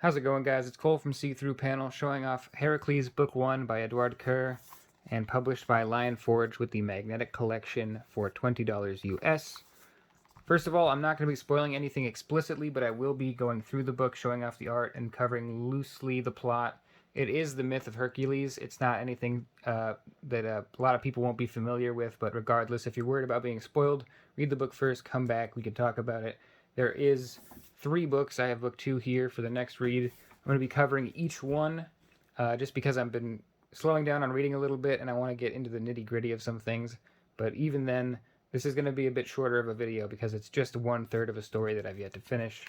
How's it going, guys? It's Cole from See-Through Panel showing off Heracles Book 1 by Edouard Cour and published by Lion Forge with the Magnetic Collection for $20 US. First of all, I'm not going to be spoiling anything explicitly, but I will be going through the book, showing off the art, and covering loosely the plot. It is the myth of Hercules. It's not anything that a lot of people won't be familiar with, but regardless, if you're worried about being spoiled, read the book first, come back, we can talk about it. There is 3 books. I have book 2 here for the next read. I'm going to be covering each one just because I've been slowing down on reading a little bit and I want to get into the nitty-gritty of some things. But even then, this is going to be a bit shorter of a video because it's just 1/3 of a story that I've yet to finish.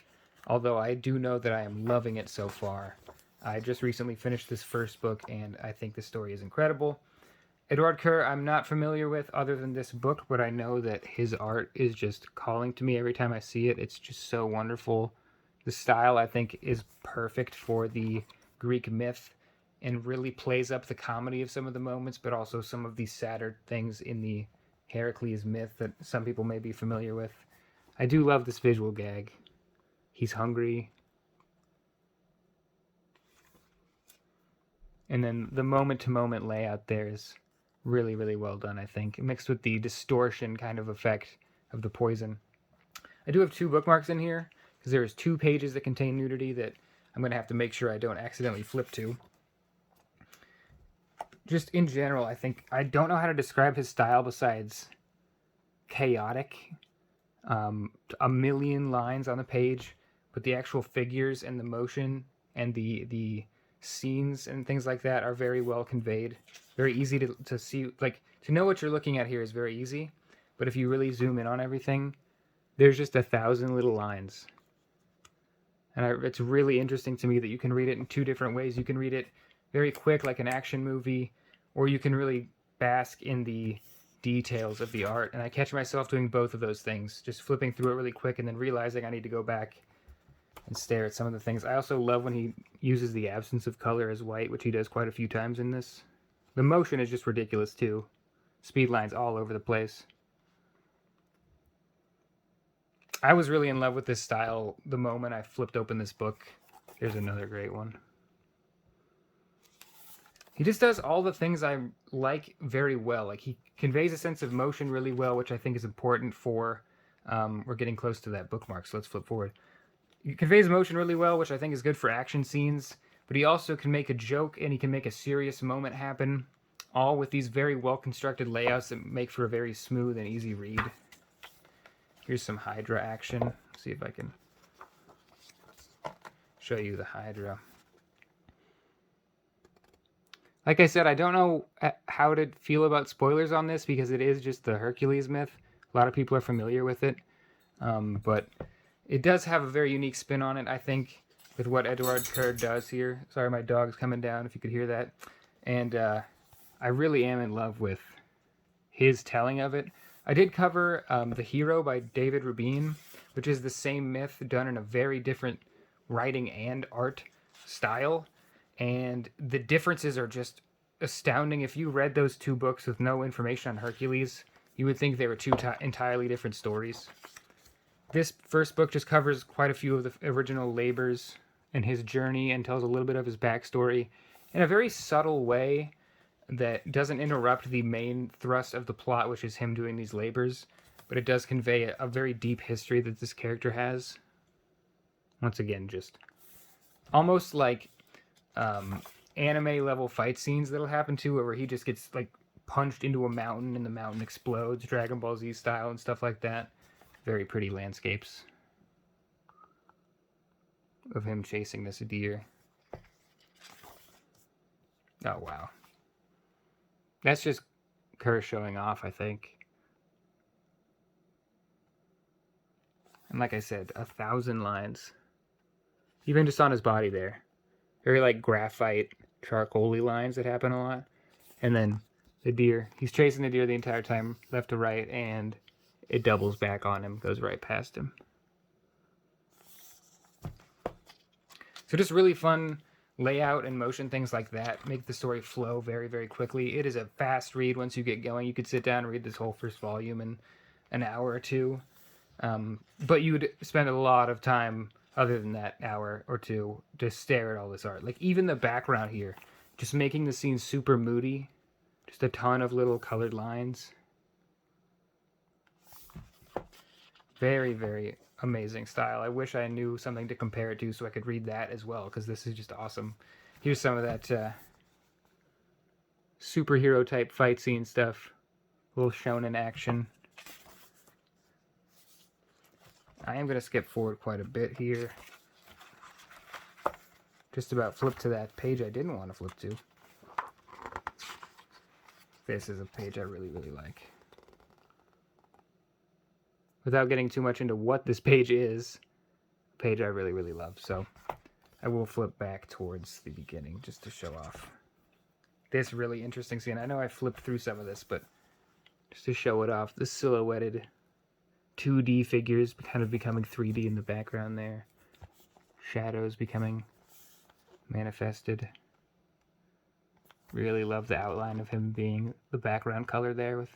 Although I do know that I am loving it so far. I just recently finished this first book and I think the story is incredible. Edouard Cour I'm not familiar with other than this book, but I know that his art is just calling to me every time I see it. It's just so wonderful. The style, I think, is perfect for the Greek myth and really plays up the comedy of some of the moments, but also some of the sadder things in the Heracles myth that some people may be familiar with. I do love this visual gag. He's hungry. And then the moment-to-moment layout there is really, really well done, I think, mixed with the distortion kind of effect of the poison. I do have 2 bookmarks in here, because there's 2 pages that contain nudity that I'm going to have to make sure I don't accidentally flip to. Just in general, I think, I don't know how to describe his style besides chaotic. A million lines on the page, but the actual figures and the motion and the scenes and things like that are very well conveyed. Very easy to see, like, to know what you're looking at here is very easy, but if you really zoom in on everything, there's just 1,000 little lines. And it's really interesting to me that you can read it in 2 different ways. You can read it very quick, like an action movie, or you can really bask in the details of the art. And I catch myself doing both of those things, just flipping through it really quick and then realizing I need to go back and stare at some of the things. I also love when he uses the absence of color as white, which he does quite a few times in this. The motion is just ridiculous too. Speed lines all over the place. I was really in love with this style the moment I flipped open this book. Here's another great one. He just does all the things I like very well. Like, he conveys a sense of motion really well, which I think is important for... we're getting close to that bookmark, so let's flip forward. He conveys emotion really well, which I think is good for action scenes, but he also can make a joke and he can make a serious moment happen, all with these very well-constructed layouts that make for a very smooth and easy read. Here's some Hydra action. Let's see if I can show you the Hydra. Like I said, I don't know how to feel about spoilers on this because it is just the Hercules myth. A lot of people are familiar with it, but it does have a very unique spin on it, I think, with what Edouard Cour does here. Sorry, my dog's coming down, if you could hear that. And I really am in love with his telling of it. I did cover The Hero by David Rubin, which is the same myth done in a very different writing and art style. And the differences are just astounding. If you read those 2 books with no information on Hercules, you would think they were 2 entirely different stories. This first book just covers quite a few of the original labors and his journey and tells a little bit of his backstory in a very subtle way that doesn't interrupt the main thrust of the plot, which is him doing these labors, but it does convey a very deep history that this character has. Once again, just almost like anime level fight scenes that'll happen to where he just gets like punched into a mountain and the mountain explodes, Dragon Ball Z style and stuff like that. Very pretty landscapes of him chasing this deer. Oh, wow. That's just Cour showing off, I think. And like I said, 1,000 lines. Even just on his body there. Very like graphite, charcoal-y lines that happen a lot. And then the deer. He's chasing the deer the entire time, left to right, and it doubles back on him, goes right past him. So just really fun layout and motion, things like that, make the story flow very, very quickly. It is a fast read once you get going. You could sit down and read this whole first volume in an hour or 2. But you'd spend a lot of time other than that hour or two to stare at all this art. Like even the background here, just making the scene super moody. Just a ton of little colored lines. Very, very amazing style. I wish I knew something to compare it to so I could read that as well, because this is just awesome. Here's some of that superhero type fight scene stuff. A little shonen action. I am going to skip forward quite a bit here. Just about flip to that page I didn't want to flip to. This is a page I really, really like. Without getting too much into what this page is, a page I really, really love. So I will flip back towards the beginning just to show off this really interesting scene. I know I flipped through some of this, but just to show it off, the silhouetted 2D figures kind of becoming 3D in the background there. Shadows becoming manifested. Really love the outline of him being the background color there with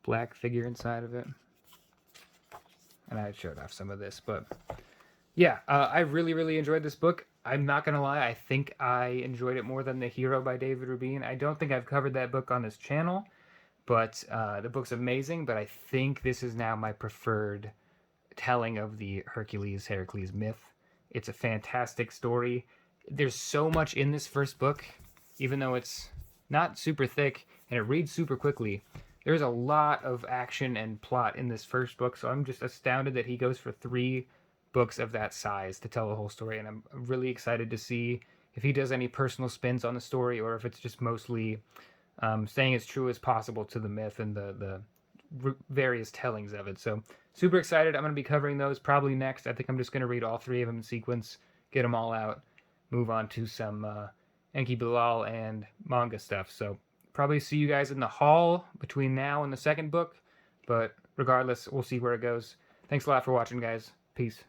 black figure inside of it. And I showed off some of this, but yeah, I really, really enjoyed this book. I'm not going to lie, I think I enjoyed it more than The Hero by David Rubin. I don't think I've covered that book on this channel, but the book's amazing, but I think this is now my preferred telling of the Heracles myth. It's a fantastic story. There's so much in this first book, even though it's not super thick and it reads super quickly. There's a lot of action and plot in this first book, so I'm just astounded that he goes for 3 books of that size to tell the whole story, and I'm really excited to see if he does any personal spins on the story or if it's just mostly staying as true as possible to the myth and the various tellings of it. So super excited. I'm going to be covering those probably next. I think I'm just going to read all 3 of them in sequence, get them all out, move on to some Enki Bilal and manga stuff. So probably see you guys in the haul between now and the second book, but regardless, we'll see where it goes. Thanks a lot for watching, guys. Peace.